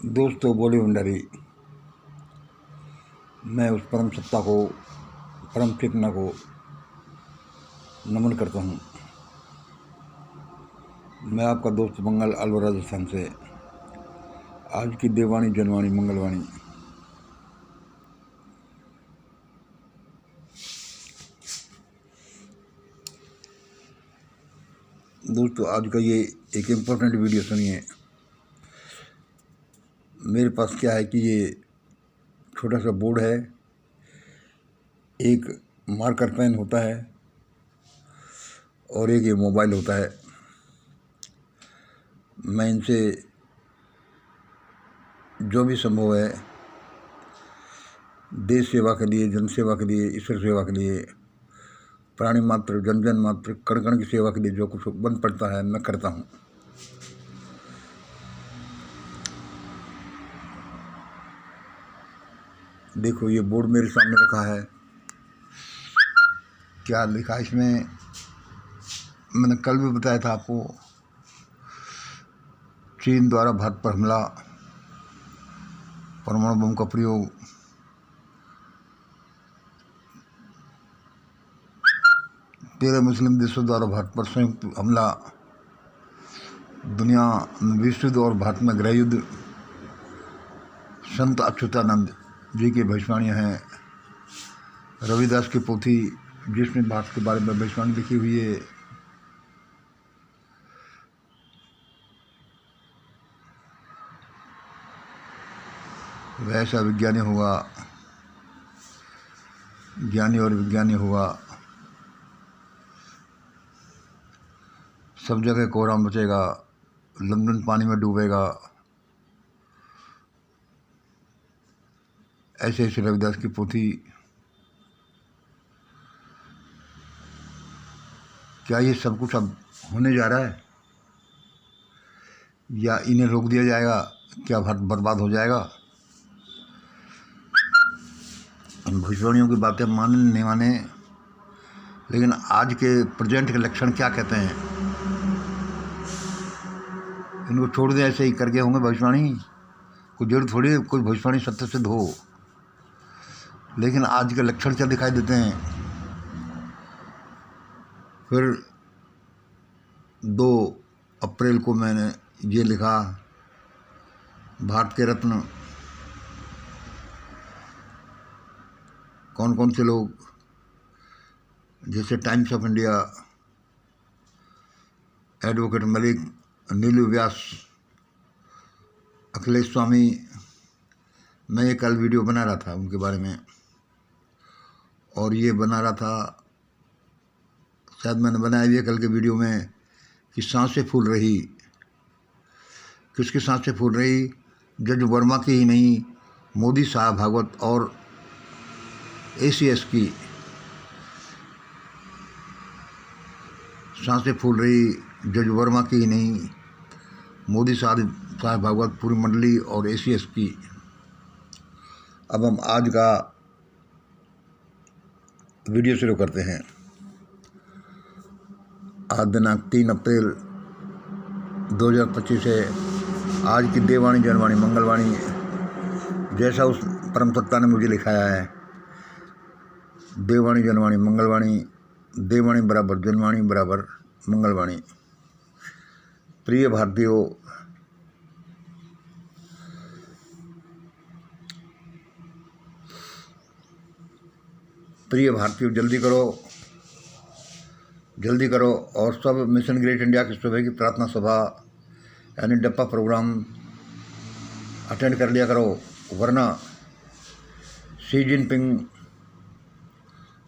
दोस्तों, बोली भंडारी, मैं उस परम सत्ता को, परम चेतना को नमन करता हूँ। मैं आपका दोस्त मंगल अलवर राजस्थान से। आज की देववाणी जनवाणी मंगलवाणी। दोस्तों, आज का ये एक इम्पोर्टेंट वीडियो सुनिए। मेरे पास क्या है कि ये छोटा सा बोर्ड है, एक मार्कर पेन होता है और एक ये मोबाइल होता है। मैं इनसे जो भी संभव है देश सेवा के लिए, जन सेवा के लिए, ईश्वर सेवा के लिए, प्राणी मात्र, जन जन मात्र, कण कण की सेवा के लिए जो कुछ बन पड़ता है मैं करता हूँ। देखो, ये बोर्ड मेरे सामने रखा है। क्या लिखा है इसमें? मैंने कल भी बताया था आपको। चीन द्वारा भारत पर हमला, परमाणु बम का प्रयोग, तेरह मुस्लिम देशों द्वारा भारत पर संयुक्त हमला, दुनिया में विश्व युद्ध और भारत में गृह युद्ध, संत अच्युतानंद जी की भविष्यवाणियाँ हैं, रविदास की पोथी जिसमें भारत के बारे में भविष्यवाणी लिखी हुई है, वैसा विज्ञानी होगा, ज्ञानी और विज्ञानी होगा, सब जगह कोहराम बचेगा, लंदन पानी में डूबेगा। ऐसे ऐसे रविदास की पोथी। क्या ये सब कुछ अब होने जा रहा है या इन्हें रोक दिया जाएगा? क्या भारत बर्बाद हो जाएगा? इन भविष्यवाणियों की बातें माने नहीं माने, लेकिन आज के प्रेजेंट के लक्षण क्या कहते हैं? इनको छोड़ दें, ऐसे ही करके होंगे भविष्यवाणी। कोई जरूर थोड़ी है कोई भविष्यवाणी सत्य सिद्ध हो, लेकिन आज के लक्षण क्या दिखाई देते हैं। फिर 2 अप्रैल को मैंने ये लिखा, भारत के रत्न कौन कौन से लोग, जैसे times of India, advocate Malik, Neelu Vyas, Akhilesh Swami. मैं ये कल वीडियो बना रहा था उनके बारे में, और ये बना रहा था, शायद मैंने बनाया भी है कल के वीडियो में, कि सांसें फूल रही। किसकी सांसें फूल रही? जज वर्मा की ही नहीं, मोदी साहब भागवत और ACS की सांसें फूल रही। जज वर्मा की ही नहीं, मोदी साहब भागवत, पूरी मंडली और ACS की। अब हम आज का वीडियो शुरू करते हैं। आज दिनांक 3 अप्रैल 2025 है। आज की देववाणी जनवाणी मंगलवाणी, जैसा उस परम सत्ता ने मुझे लिखाया है। देववाणी जनवाणी मंगलवाणी, देववाणी बराबर जनवाणी बराबर मंगलवाणी। प्रिय भारतीयों, जल्दी करो, जल्दी करो, और सब मिशन ग्रेट इंडिया की सुबह की प्रार्थना सभा यानी डप्पा प्रोग्राम अटेंड कर लिया करो, वरना शी जिनपिंग,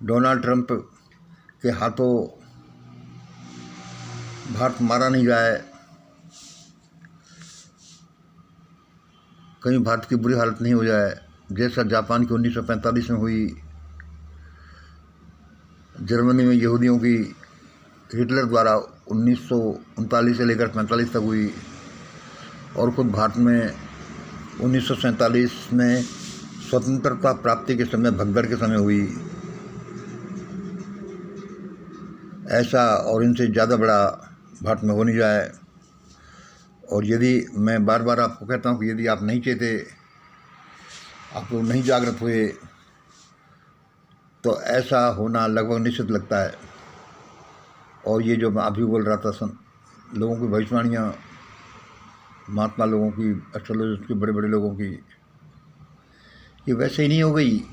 डोनाल्ड ट्रंप के हाथों भारत मारा नहीं जाए, कहीं भारत की बुरी हालत नहीं हो जाए, जैसा जापान की 1945 में हुई, जर्मनी में यहूदियों की हिटलर द्वारा 1939 से लेकर 45 तक हुई, और खुद भारत में 1947 में स्वतंत्रता प्राप्ति के समय, भगदड़ के समय हुई। ऐसा और इनसे ज़्यादा बड़ा भारत में हो नहीं जाए, और यदि मैं बार बार आपको कहता हूँ कि यदि आप नहीं चेते, आप लोग नहीं जागृत हुए, तो ऐसा होना लगभग निश्चित लगता है। और ये जो मैं अभी बोल रहा था लोगों की भविष्यवाणियाँ, महात्मा लोगों की, एस्ट्रोलॉजिस्ट की, बड़े बड़े लोगों की, ये वैसे ही नहीं हो गई।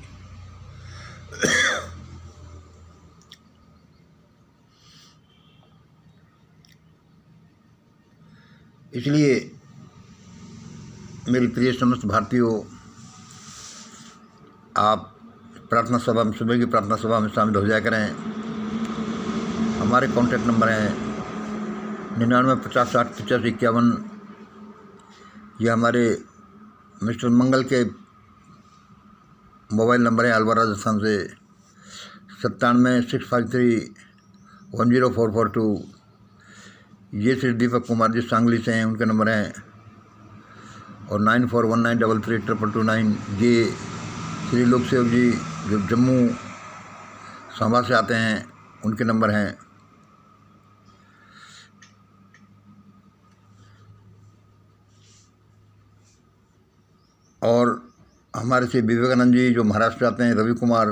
इसलिए मेरी प्रिय समस्त भारतीयों, आप प्रार्थना सभा में, सुबह की प्रार्थना सभा में शामिल हो जाया करें। हमारे कॉन्टैक्ट नंबर हैं 9950608551। ये हमारे मिस्टर मंगल के मोबाइल नंबर है अलवर राजस्थान से। 9765310442। ये श्री दीपक कुमार जी सांगली से हैं, उनके नंबर हैं। और 9419332229। ये श्री लोकसेव जी जो जम्मू सांबा से आते हैं, उनके नंबर हैं। और हमारे से विवेकानंद जी जो महाराष्ट्र से आते हैं, रवि कुमार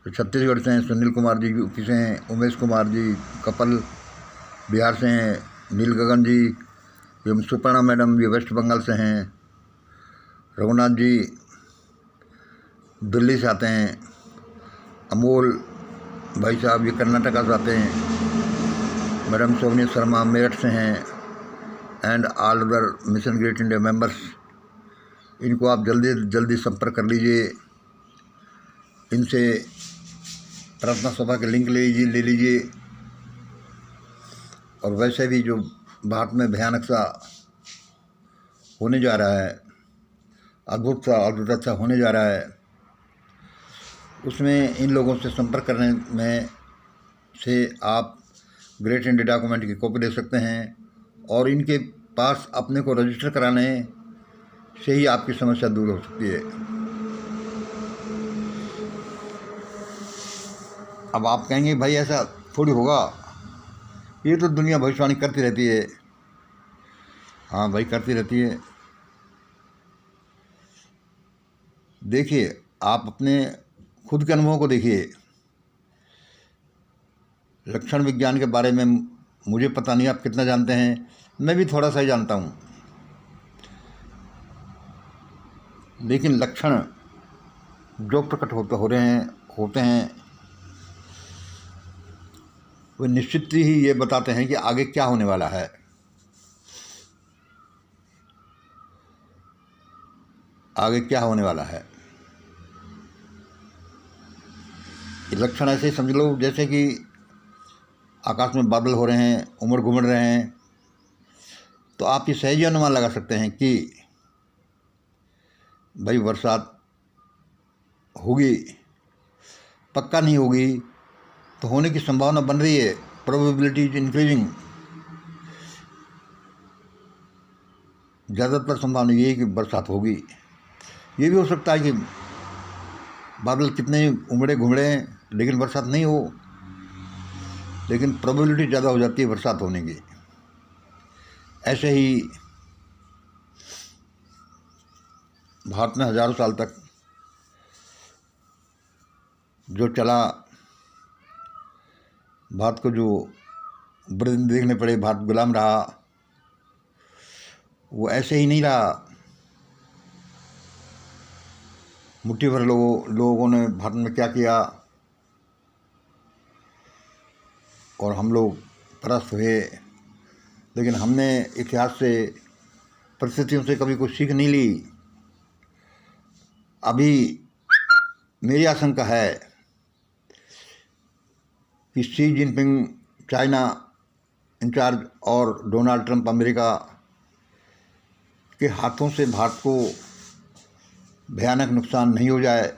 जो छत्तीसगढ़ से हैं, सुनील कुमार जी यूपी से हैं, उमेश कुमार जी कपल बिहार से हैं, नील गगन जी, ये सुपर्णा मैडम ये वेस्ट बंगाल से हैं, रघुनाथ जी दिल्ली से आते हैं, अमोल भाई साहब ये कर्नाटका से आते हैं, मैडम सोवनी शर्मा मेरठ से हैं, and all other mission great India members. इनको आप जल्दी संपर्क कर लीजिए, इनसे प्रार्थना सभा के लिंक ले लीजिए। और वैसे भी जो भारत में भयानक सा होने जा रहा है, अद्भुत सा होने जा रहा है, उसमें इन लोगों से संपर्क करने में से आप ग्रेट इंडिया डॉक्यूमेंट की कॉपी दे सकते हैं। और इनके पास अपने को रजिस्टर कराने से ही आपकी समस्या दूर हो सकती है। अब आप कहेंगे भाई ऐसा थोड़ी होगा, ये तो दुनिया भविष्यवाणी करती रहती है। हाँ भाई करती रहती है। देखिए, आप अपने खुद के अनुभवों को देखिए। लक्षण विज्ञान के बारे में मुझे पता नहीं आप कितना जानते हैं, मैं भी थोड़ा सा ही जानता हूँ। लेकिन लक्षण जो प्रकट होते हैं वो निश्चित ही ये बताते हैं कि आगे क्या होने वाला है। आगे क्या होने वाला है। ये लक्षण ऐसे ही समझ लो जैसे कि आकाश में बादल हो रहे हैं, उमड़ घुमड़ रहे हैं, तो आप ये सहज अनुमान लगा सकते हैं कि भाई बरसात होगी। पक्का नहीं होगी तो होने की संभावना बन रही है, प्रोबेबिलिटी इज इंक्रीजिंग। ज़्यादातर संभावना ये है कि बरसात होगी। ये भी हो सकता है कि बादल कितने उमड़े घुमड़े हैं लेकिन बरसात नहीं हो, लेकिन प्रोबेबिलिटी ज़्यादा हो जाती है बरसात होने की। ऐसे ही भारत में हज़ारों साल तक जो चला, भारत को जो बड़े दिन देखने पड़े, भारत गुलाम रहा, वो ऐसे ही नहीं रहा। मुट्ठी भर लोगों ने भारत में क्या किया और हम लोग परास्त हुए। लेकिन हमने इतिहास से, परिस्थितियों से कभी कुछ सीख नहीं ली। अभी मेरी आशंका है कि शी जिनपिंग चाइना इंचार्ज और डोनाल्ड ट्रंप अमेरिका के हाथों से भारत को भयानक नुकसान नहीं हो जाए।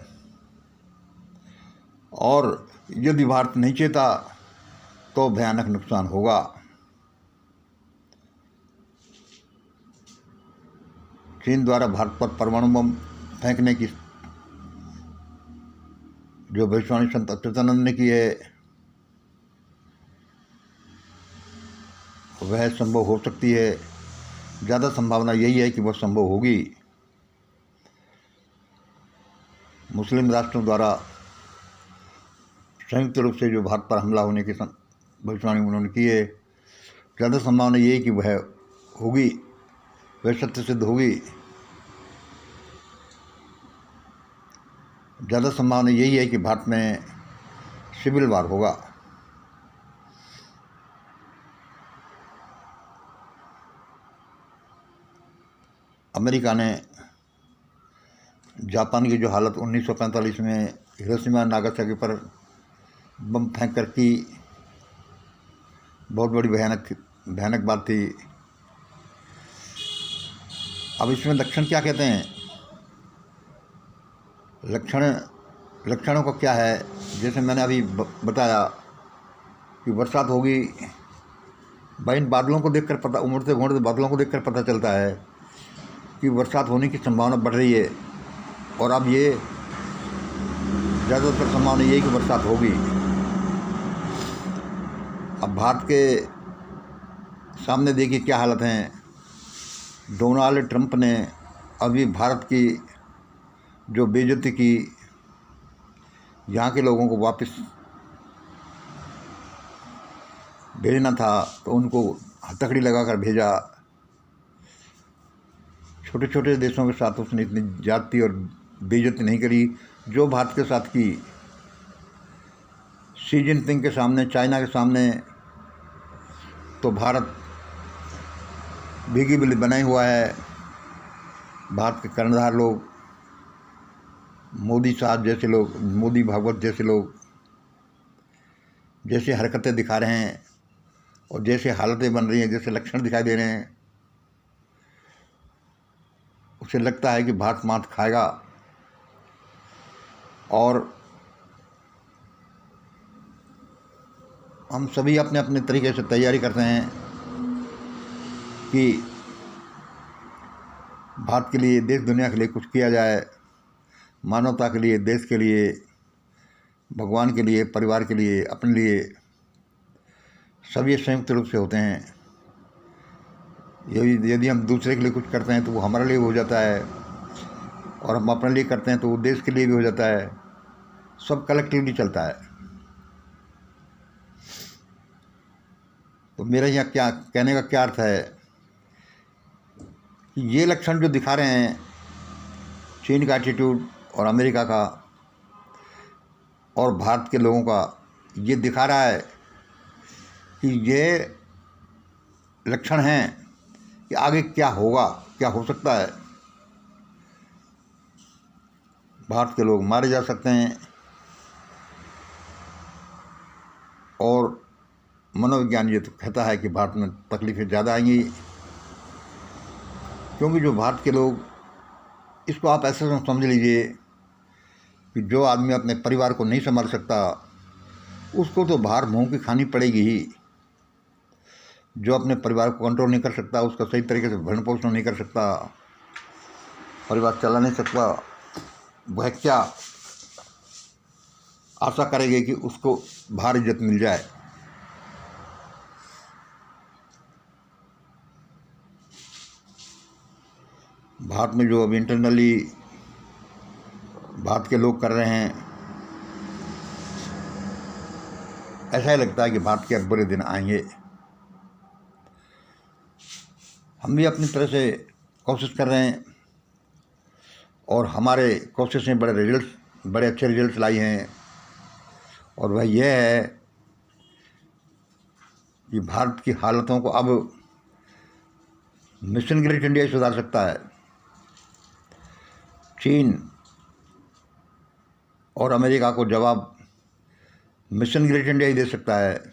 और यदि भारत नहीं चेता तो भयानक नुकसान होगा। चीन द्वारा भारत पर परमाणु बम फेंकने की जो भविष्यवाणी संत अच्युतानंद ने की है, वह संभव हो सकती है। ज़्यादा संभावना यही है कि वह संभव होगी। मुस्लिम राष्ट्रों द्वारा संयुक्त रूप से जो भारत पर हमला होने की भविष्यवाणी उन्होंने की है, ज़्यादा संभावना यही कि वह होगी, वह सत्य सिद्ध होगी। ज़्यादा संभावना यही है कि भारत में सिविल वार होगा। अमेरिका ने जापान की जो हालत 1945 में हिरोशिमा नागासाकी पर बम फेंक कर की, बहुत बड़ी भयानक बात थी। अब इसमें लक्षण क्या कहते हैं? लक्षणों का क्या है? जैसे मैंने अभी बताया कि बरसात होगी। भाई इन बादलों को देखकर पता, उमड़ते घूमते बादलों को देखकर पता चलता है कि बरसात होने की संभावना बढ़ रही है। और अब ये ज़्यादातर संभावना यही कि बरसात होगी। अब भारत के सामने देखिए क्या हालत है। डोनाल्ड ट्रंप ने अभी भारत की जो बेइज्जती की, यहाँ के लोगों को वापस भेजना था तो उनको हथकड़ी लगाकर भेजा। छोटे छोटे देशों के साथ उसने इतनी ज्यादती और बेइज्जती नहीं करी जो भारत के साथ की। शी जिनपिंग के सामने, चाइना के सामने तो भारत भीगी बिल्ली बनाई हुआ है। भारत के कर्णधार लोग, मोदी साहब जैसे लोग, मोदी भागवत जैसे लोग जैसे हरकतें दिखा रहे हैं और जैसे हालतें बन रही हैं, जैसे लक्षण दिखाई दे रहे हैं, उसे लगता है कि भारत मात खाएगा। और हम सभी अपने अपने तरीके से तैयारी करते हैं कि भारत के लिए, देश दुनिया के लिए कुछ किया जाए, मानवता के लिए, देश के लिए, भगवान के लिए, परिवार के लिए, अपने लिए। सब ये संयुक्त रूप से होते हैं। यदि हम दूसरे के लिए कुछ करते हैं तो वो हमारे लिए हो जाता है, और हम अपने लिए करते हैं तो वो देश के लिए भी हो जाता है। सब कलेक्टिवली चलता है। तो मेरा यहाँ क्या कहने का क्या अर्थ है कि ये लक्षण जो दिखा रहे हैं, चीन का एटीट्यूड और अमेरिका का और भारत के लोगों का, ये दिखा रहा है कि ये लक्षण हैं कि आगे क्या होगा, क्या हो सकता है। भारत के लोग मारे जा सकते हैं और मनोविज्ञान ये तो कहता है कि भारत में तकलीफ़ें ज़्यादा आएंगी, क्योंकि जो भारत के लोग, इसको आप ऐसे समझ लीजिए कि जो आदमी अपने परिवार को नहीं संभाल सकता उसको तो बाहर मुँह की खानी पड़ेगी ही। जो अपने परिवार को कंट्रोल नहीं कर सकता, उसका सही तरीके से भरण पोषण नहीं कर सकता, परिवार चला नहीं सकता, वह क्या आशा करेंगे कि उसको बाहर इज्जत मिल जाए। भारत में जो अब इंटरनली भारत के लोग कर रहे हैं, ऐसा ही लगता है कि भारत के अब बुरे दिन आएंगे। हम भी अपनी तरह से कोशिश कर रहे हैं और हमारे कोशिश ने बड़े अच्छे रिजल्ट लाई हैं। और वह यह है कि भारत की हालतों को अब मिशन ग्रेट इंडिया सुधार सकता है। चीन और अमेरिका को जवाब मिशन ग्रेट इंडिया ही दे सकता है।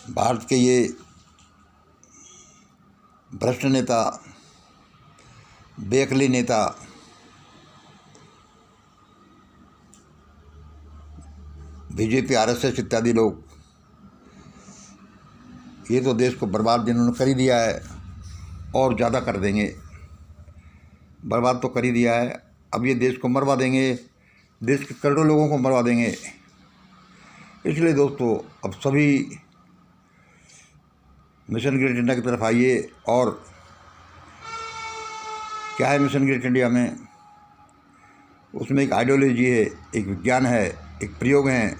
भारत के ये भ्रष्ट नेता, बेअकली नेता, बीजेपी, आरएसएस इत्यादि लोग, ये तो देश को बर्बाद जिन्होंने कर ही दिया है और ज़्यादा कर देंगे। बर्बाद तो कर ही दिया है, अब ये देश को मरवा देंगे, देश के करोड़ों लोगों को मरवा देंगे। इसलिए दोस्तों अब सभी मिशन ग्रेट इंडिया की तरफ आइए। और क्या है मिशन ग्रेट इंडिया में? उसमें एक आइडियोलॉजी है, एक विज्ञान है, एक प्रयोग है,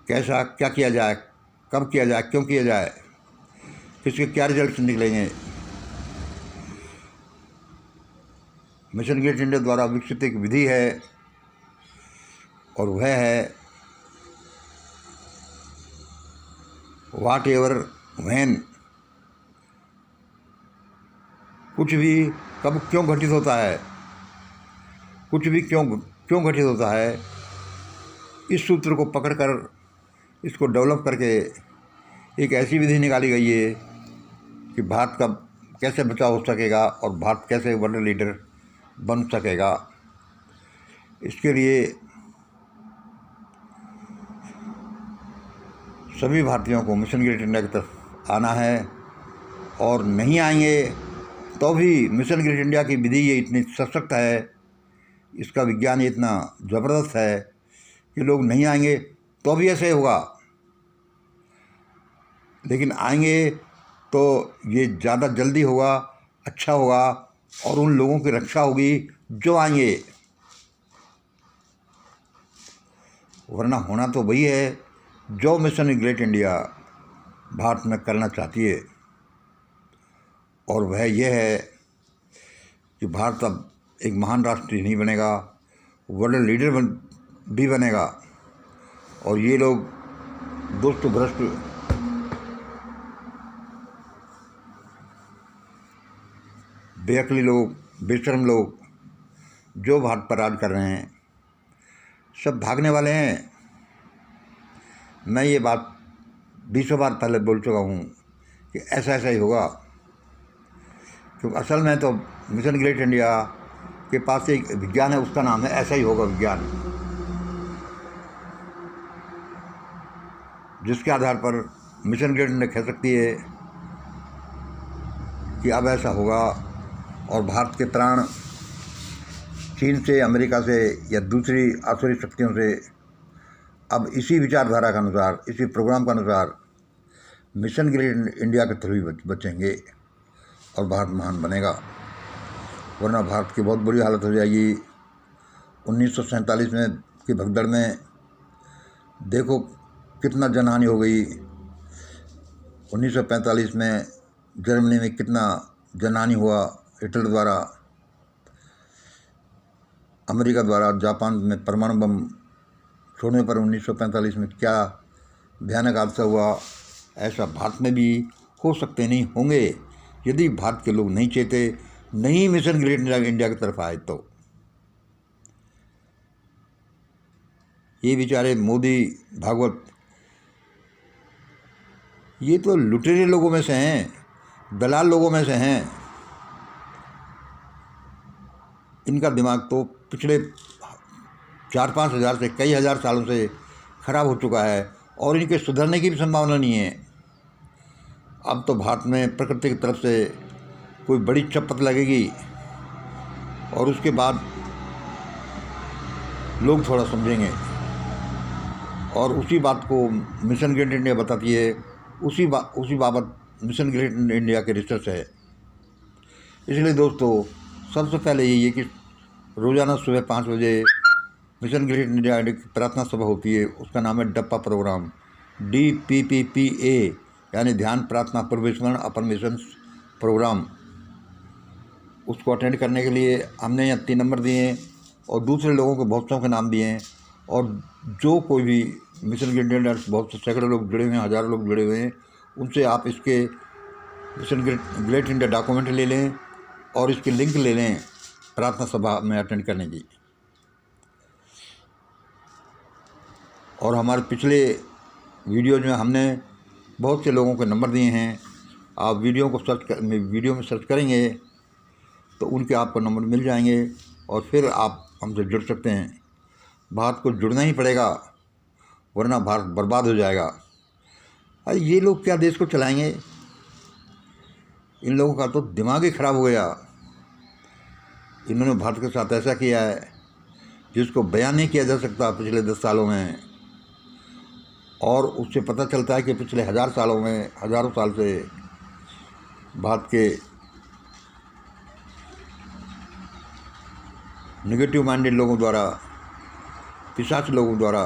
कैसा क्या किया जाए, कब किया जाए, क्यों किया जाए, किसके क्या रिजल्ट निकलेंगे। मिशन ग्रेट इंडिया द्वारा विकसित एक विधि है और वह है व्हाट एवर व्हेन, कुछ भी कब क्यों घटित होता है, कुछ भी क्यों घटित होता है, इस सूत्र को पकड़कर इसको डेवलप करके एक ऐसी विधि निकाली गई है कि भारत का कैसे बचाव हो सकेगा और भारत कैसे वर्ल्ड लीडर बन सकेगा। इसके लिए सभी भारतीयों को मिशन ग्रेट इंडिया की तरफ आना है, और नहीं आएंगे तो भी मिशन ग्रेट इंडिया की विधि ये इतनी सशक्त है, इसका विज्ञान इतना ज़बरदस्त है कि लोग नहीं आएंगे तो भी ऐसे होगा, लेकिन आएंगे तो ये ज़्यादा जल्दी होगा, अच्छा होगा, और उन लोगों की रक्षा होगी जो आएंगे। वरना होना तो वही है जो मिशन ग्रेट इंडिया भारत में करना चाहती है, और वह यह है कि भारत अब एक महान राष्ट्र नहीं बनेगा, वर्ल्ड लीडर भी बनेगा। और ये लोग दुष्ट भ्रष्ट बेअक्ली लोग, बेशर्म लोग जो भारत पर राज कर रहे हैं, सब भागने वाले हैं। मैं ये बात 20 बार पहले बोल चुका हूँ कि ऐसा ही होगा, क्योंकि असल में तो मिशन ग्रेट इंडिया के पास एक विज्ञान है, उसका नाम है ऐसा ही होगा विज्ञान, जिसके आधार पर मिशन ग्रेट इंडिया कह सकती है कि अब ऐसा होगा, और भारत के प्राण चीन से, अमेरिका से या दूसरी आसुरी शक्तियों से अब इसी विचारधारा के अनुसार, इसी प्रोग्राम के अनुसार मिशन ग्रेट इंडिया के थ्रू ही बचेंगे और भारत महान बनेगा। वरना भारत की बहुत बुरी हालत हो जाएगी। 1947 में की भगदड़ में देखो कितना जनहानि हो गई। 1945 में जर्मनी में कितना जनहानि हुआ हिटलर द्वारा, अमेरिका द्वारा जापान में परमाणु बम छोड़ने पर 1945 में क्या भयानक हादसा हुआ। ऐसा भारत में भी हो सकते नहीं होंगे यदि भारत के लोग नहीं चेते, नहीं मिशन ग्रेट इंडिया की तरफ आए तो। ये बेचारे मोदी, भागवत, ये तो लुटेरे लोगों में से हैं, दलाल लोगों में से हैं। इनका दिमाग तो पिछले 4-5 हज़ार से, कई हज़ार सालों से खराब हो चुका है, और इनके सुधरने की भी संभावना नहीं है। अब तो भारत में प्रकृति की तरफ से कोई बड़ी चपत लगेगी और उसके बाद लोग थोड़ा समझेंगे, और उसी बात को मिशन ग्रेट इंडिया बताती है, उसी बाबत मिशन ग्रेट इंडिया के रिसर्च है। इसलिए दोस्तों सबसे पहले यही है कि रोज़ाना सुबह 5 बजे मिशन ग्रेट इंडिया की प्रार्थना सभा होती है, उसका नाम है डप्पा प्रोग्राम, DPPPA, यानी ध्यान प्रार्थना पूर्वस्मरण अफर्मेशन प्रोग्राम। उसको अटेंड करने के लिए हमने यहाँ 3 नंबर दिए हैं और दूसरे लोगों के बहुत सौ के नाम दिए हैं। और जो कोई भी मिशन ग्रेट इंडिया, बहुत से सैकड़ों लोग जुड़े हुए हैं, हज़ारों लोग जुड़े हुए हैं, उनसे आप इसके मिशन ग्रेट इंडिया डॉक्यूमेंट ले लें और इसकी लिंक ले लें प्रार्थना सभा में अटेंड करने की। और हमारे पिछले वीडियोज में हमने बहुत से लोगों के नंबर दिए हैं, आप वीडियो में सर्च करेंगे तो उनके आपको नंबर मिल जाएंगे और फिर आप हमसे जुड़ सकते हैं। भारत को जुड़ना ही पड़ेगा, वरना भारत बर्बाद हो जाएगा। अरे ये लोग क्या देश को चलाएंगे? इन लोगों का तो दिमाग ही ख़राब हो गया। इन्होंने भारत के साथ ऐसा किया है जिसको बयान नहीं किया जा सकता पिछले 10 सालों में। और उससे पता चलता है कि पिछले 1000 सालों में, हज़ारों साल से भारत के नेगेटिव माइंडेड लोगों द्वारा, पिशाच लोगों द्वारा,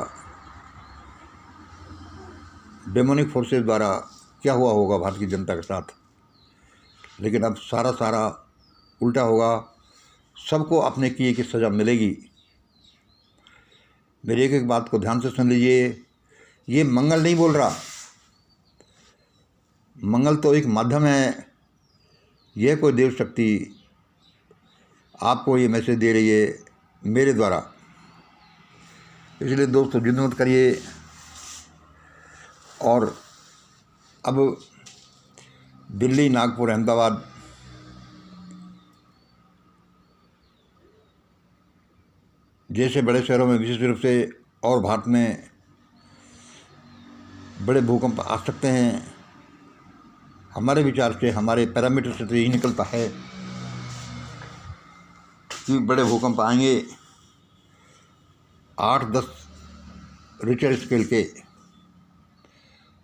डेमोनिक फोर्सेस द्वारा क्या हुआ होगा भारत की जनता के साथ। लेकिन अब सारा उल्टा होगा, सबको अपने किए की सज़ा मिलेगी। मेरी एक एक बात को ध्यान से सुन लीजिए। ये मंगल नहीं बोल रहा, मंगल तो एक माध्यम है। यह कोई देव शक्ति आपको ये मैसेज दे रही है मेरे द्वारा। इसलिए दोस्तों जिद मत करिए। और अब दिल्ली, नागपुर, अहमदाबाद जैसे बड़े शहरों में विशेष रूप से और भारत में बड़े भूकंप आ सकते हैं। हमारे विचार से, हमारे पैरामीटर से तो यही निकलता है कि बड़े भूकंप आएंगे 8-10 रिक्टर स्केल के,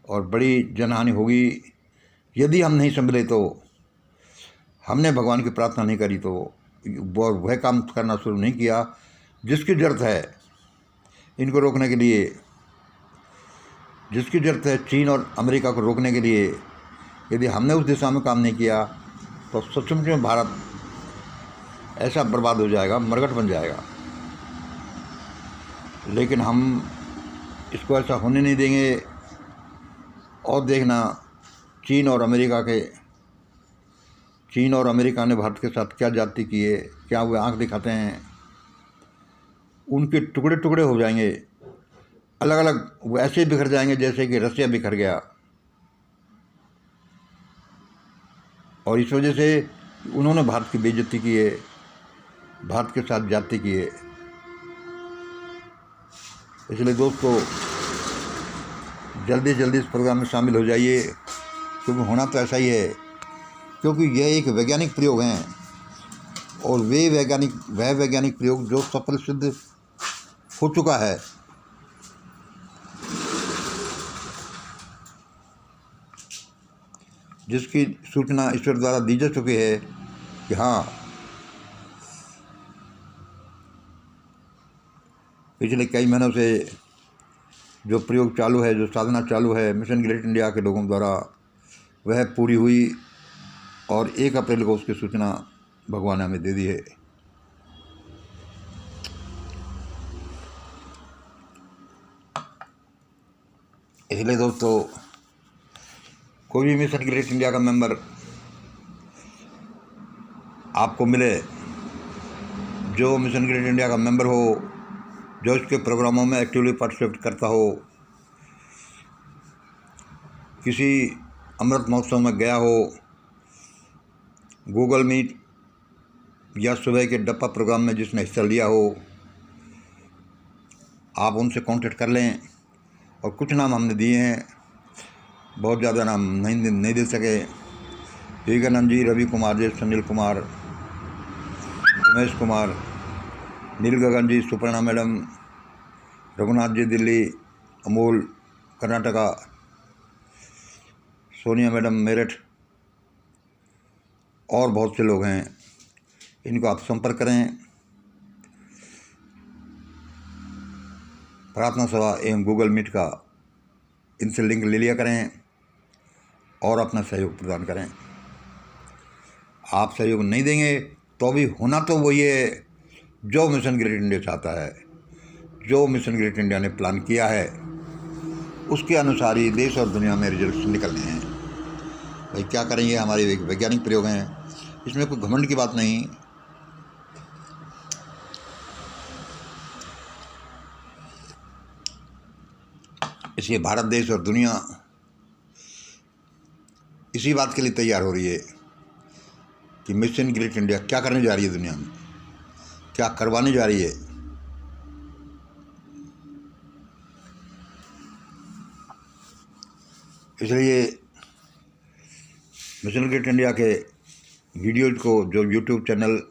और बड़ी जनहानि होगी। यदि हम नहीं संभले, तो हमने भगवान की प्रार्थना नहीं करी, तो वह काम करना शुरू नहीं किया जिसकी ज़रूरत है इनको रोकने के लिए, जिसकी ज़रूरत है चीन और अमेरिका को रोकने के लिए। यदि हमने उस दिशा में काम नहीं किया तो सचमुच में भारत ऐसा बर्बाद हो जाएगा, मरघट बन जाएगा। लेकिन हम इसको ऐसा होने नहीं देंगे। और देखना, चीन और अमेरिका ने भारत के साथ क्या जाति की है, क्या वो आंख दिखाते हैं। उनके टुकड़े टुकड़े हो जाएंगे, अलग अलग, वो ऐसे बिखर जाएंगे जैसे कि रसिया बिखर गया। और इस वजह से उन्होंने भारत की बेइज्जती की है, भारत के साथ जाति की है। इसलिए दोस्तों जल्दी जल्दी इस प्रोग्राम में शामिल हो जाइए, क्योंकि होना तो ऐसा ही है। क्योंकि यह एक वैज्ञानिक प्रयोग हैं, और वह वैज्ञानिक प्रयोग जो सफल सिद्ध हो चुका है। जिसकी सूचना ईश्वर द्वारा दी जा चुकी है कि हाँ, पिछले कई महीनों से जो प्रयोग चालू है, जो साधना चालू है मिशन ग्रेट इंडिया के लोगों द्वारा, वह पूरी हुई। और 1 अप्रैल को उसकी सूचना भगवान ने हमें दे दी है। इसलिए दोस्तों कोई भी मिशन ग्रेट इंडिया का मेंबर आपको मिले, जो मिशन ग्रेट इंडिया का मेंबर हो, जो इसके प्रोग्रामों में एक्टिवली पार्टिसिपेट करता हो, किसी अमृत महोत्सव में गया हो, गूगल मीट या सुबह के डप्पा प्रोग्राम में जिसने हिस्सा लिया हो, आप उनसे कांटेक्ट कर लें। और कुछ नाम हमने दिए हैं, बहुत ज़्यादा नाम नहीं दे सके। विवेकानंद जी, रवि कुमार जी, सुनील कुमार, उमेश कुमार, नील गगन जी, सुपर्णा मैडम, रघुनाथ जी दिल्ली, अमोल कर्नाटका, सोनिया मैडम मेरठ, और बहुत से लोग हैं। इनको आप संपर्क करें। प्रार्थना सभा एवं गूगल मीट का इनसे लिंक ले लिया करें और अपना सहयोग प्रदान करें। आप सहयोग नहीं देंगे तो भी होना तो वही है जो मिशन ग्रेट इंडिया चाहता है, जो मिशन ग्रेट इंडिया ने प्लान किया है, उसके अनुसार ही देश और दुनिया में रिजल्ट निकलने हैं। भाई क्या करेंगे, हमारे एक वैज्ञानिक प्रयोग हैं, इसमें कोई घमंड की बात नहीं। इसलिए भारत देश और दुनिया इसी बात के लिए तैयार हो रही है कि मिशन ग्रेट इंडिया क्या करने जा रही है, दुनिया में क्या करवाने जा रही है। इसलिए मिशन ग्रेट इंडिया के वीडियोज को जो YouTube channel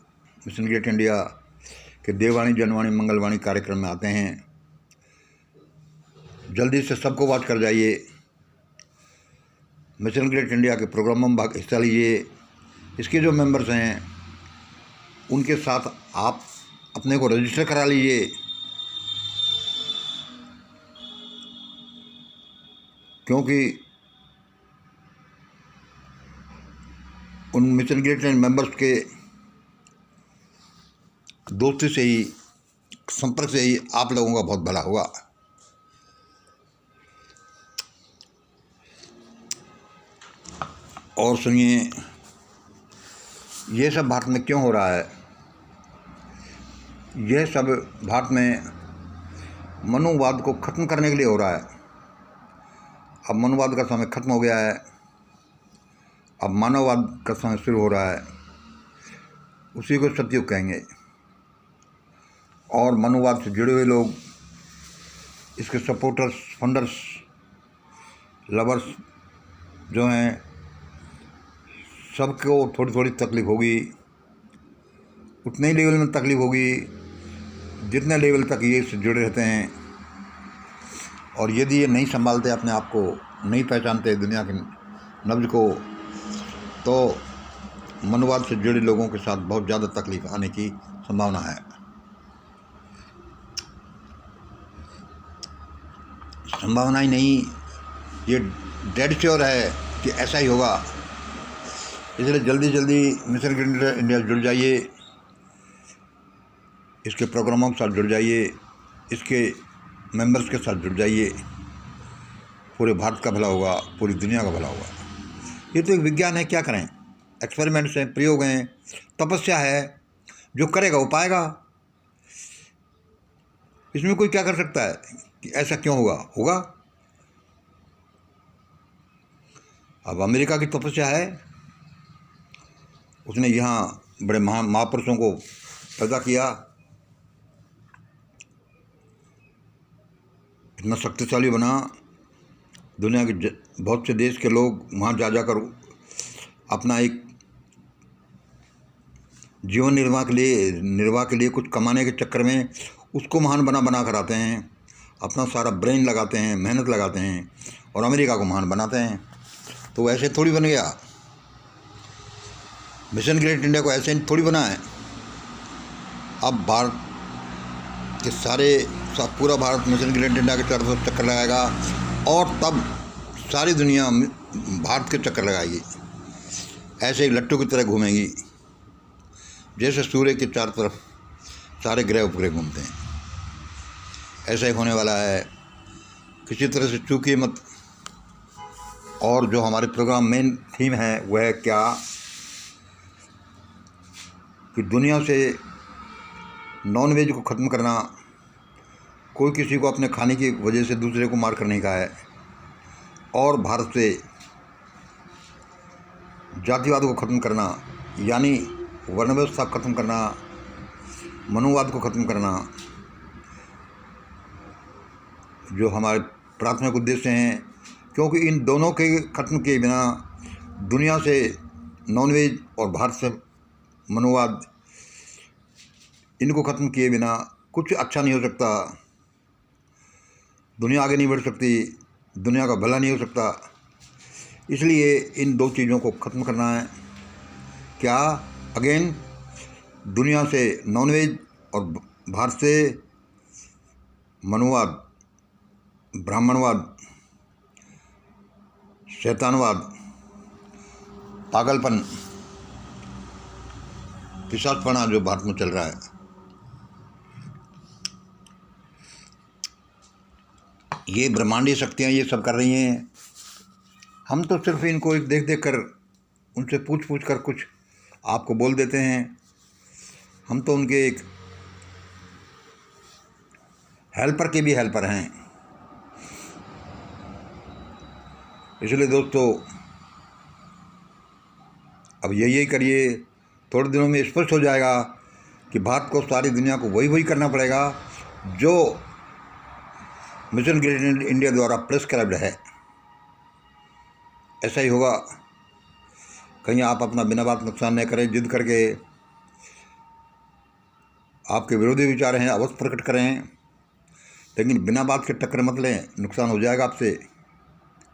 mission great India के देववाणी जनवाणी मंगलवाणी कार्यक्रम में आते हैं। जल्दी से सबको वॉच कर जाइए, मिशन ग्रेट इंडिया के प्रोग्रामों में हिस्सा लीजिए। इसके जो मेंबर्स हैं उनके साथ आप अपने को रजिस्टर करा लीजिए, क्योंकि उन मिशन ग्रेट मेंबर्स के दोस्ती से ही, संपर्क से ही आप लोगों का बहुत भला होगा। और सुनिए, ये सब भारत में क्यों हो रहा है? यह सब भारत में मनुवाद को ख़त्म करने के लिए हो रहा है। अब मनुवाद का समय ख़त्म हो गया है, अब मानववाद का समय शुरू हो रहा है। उसी को सतयुग कहेंगे। और मनुवाद से जुड़े हुए लोग, इसके सपोर्टर्स, फंडर्स, लवर्स जो हैं, सबको थोड़ी थोड़ी तकलीफ़ होगी। उतने ही लेवल में तकलीफ़ होगी जितने लेवल तक ये इससे जुड़े रहते हैं। और यदि ये नहीं संभालते, अपने आप को नहीं पहचानते दुनिया के नब्ज़ को, तो मनुवाद से जुड़े लोगों के साथ बहुत ज़्यादा तकलीफ़ आने की संभावना है। संभावना ही नहीं, ये डेड श्योर है कि ऐसा ही होगा। इसलिए जल्दी जल्दी मिशन ग्रेट इंडिया जुड़ जाइए, इसके प्रोग्रामों के साथ जुड़ जाइए, इसके मेंबर्स के साथ जुड़ जाइए। पूरे भारत का भला होगा, पूरी दुनिया का भला होगा। ये तो एक विज्ञान है, क्या करें? एक्सपेरिमेंट्स हैं, प्रयोग हैं, तपस्या है। जो करेगा वो पाएगा। इसमें कोई क्या कर सकता है कि ऐसा क्यों होगा? होगा। अब अमेरिका की तपस्या है, उसने यहाँ बड़े महापुरुषों को पैदा किया, इतना शक्तिशाली बना। दुनिया के बहुत से देश के लोग वहाँ जा जाकर अपना एक जीवन निर्वाह के लिए कुछ कमाने के चक्कर में उसको महान बना कर आते हैं। अपना सारा ब्रेन लगाते हैं, मेहनत लगाते हैं और अमेरिका को महान बनाते हैं। तो ऐसे थोड़ी बन गया। मिशन ग्रेट इंडिया को ऐसे थोड़ी बना है। अब भारत के पूरा भारत मिशन ग्रेट इंडिया के तरफ चक्कर लगाएगा और तब सारी दुनिया भारत के चक्कर लगाएगी। ऐसे ही लट्टू की तरह घूमेगी, जैसे सूर्य के चारों तरफ सारे ग्रह उपग्रह घूमते हैं। ऐसा ही होने वाला है, किसी तरह से चूकिए मत। और जो हमारे प्रोग्राम मेन थीम है वह है क्या कि दुनिया से नॉनवेज को ख़त्म करना। कोई किसी को अपने खाने की वजह से दूसरे को मार कर नहीं खाया है। और भारत से जातिवाद को ख़त्म करना, यानी वर्ण व्यवस्था ख़त्म करना, मनुवाद को ख़त्म करना, जो हमारे प्राथमिक उद्देश्य हैं। क्योंकि इन दोनों के ख़त्म किए बिना दुनिया से नॉनवेज और भारत से मनुवाद, इनको ख़त्म किए बिना कुछ अच्छा नहीं हो सकता। दुनिया आगे नहीं बढ़ सकती, दुनिया का भला नहीं हो सकता। इसलिए इन दो चीज़ों को ख़त्म करना है। क्या? अगेन, दुनिया से नॉनवेज और भारत से मनुवाद, ब्राह्मणवाद, शैतानवाद, पागलपन, पिशाचपना जो भारत में चल रहा है, ये ब्रह्मांडीय शक्तियाँ ये सब कर रही हैं। हम तो सिर्फ इनको एक देख कर, उनसे पूछ कर कुछ आपको बोल देते हैं। हम तो उनके एक हेल्पर के भी हेल्पर हैं। इसलिए दोस्तों, अब यही करिए। थोड़े दिनों में स्पष्ट हो जाएगा कि भारत को, सारी दुनिया को वही करना पड़ेगा जो मिशन ग्रेट इंडिया द्वारा प्रिस्क्राइब्ड है। ऐसा ही होगा। कहीं आप अपना बिना बात नुकसान नहीं करें, जिद करके आपके विरोधी विचार हैं अवश्य प्रकट करें, लेकिन बिना बात के टक्कर मत लें, नुकसान हो जाएगा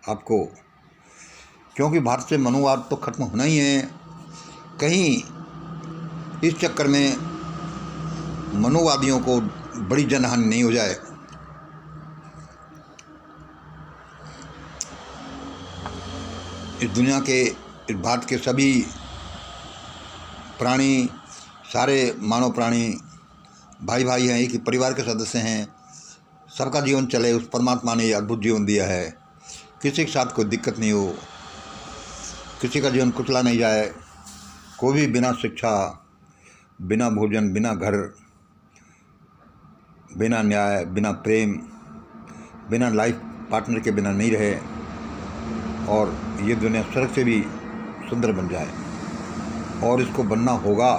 आपको। क्योंकि भारत से मनुवाद तो खत्म होना ही है। कहीं इस चक्कर में मनुवादियों को बड़ी जनहानि नहीं हो जाए। इस दुनिया के, इस भारत के सभी प्राणी, सारे मानव प्राणी भाई भाई हैं, एक ही परिवार के सदस्य हैं। सबका जीवन चले, उस परमात्मा ने ये अद्भुत जीवन दिया है। किसी के साथ कोई दिक्कत नहीं हो, किसी का जीवन कुचला नहीं जाए। कोई भी बिना शिक्षा, बिना भोजन, बिना घर, बिना न्याय, बिना प्रेम, बिना लाइफ पार्टनर के बिना नहीं रहे और ये दुनिया स्वर्ग से भी सुंदर बन जाए। और इसको बनना होगा।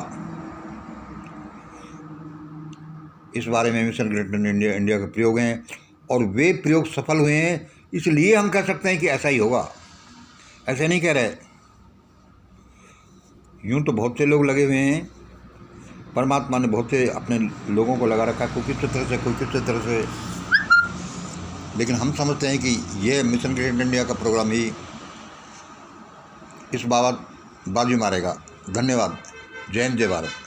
इस बारे में मिशन ग्रेटर इंडिया के प्रयोग हैं और वे प्रयोग सफल हुए हैं, इसलिए हम कह सकते हैं कि ऐसा ही होगा। ऐसे नहीं कह रहे। यूँ तो बहुत से लोग लगे हुए हैं, परमात्मा ने बहुत से अपने लोगों को लगा रखा है, कोई किस तरह से, कोई किस तरह से, लेकिन हम समझते हैं कि यह मिशन ग्रेटर इंडिया का प्रोग्राम ही इस बाबत बाजी मारेगा। धन्यवाद। जय हिंद, जय भारत।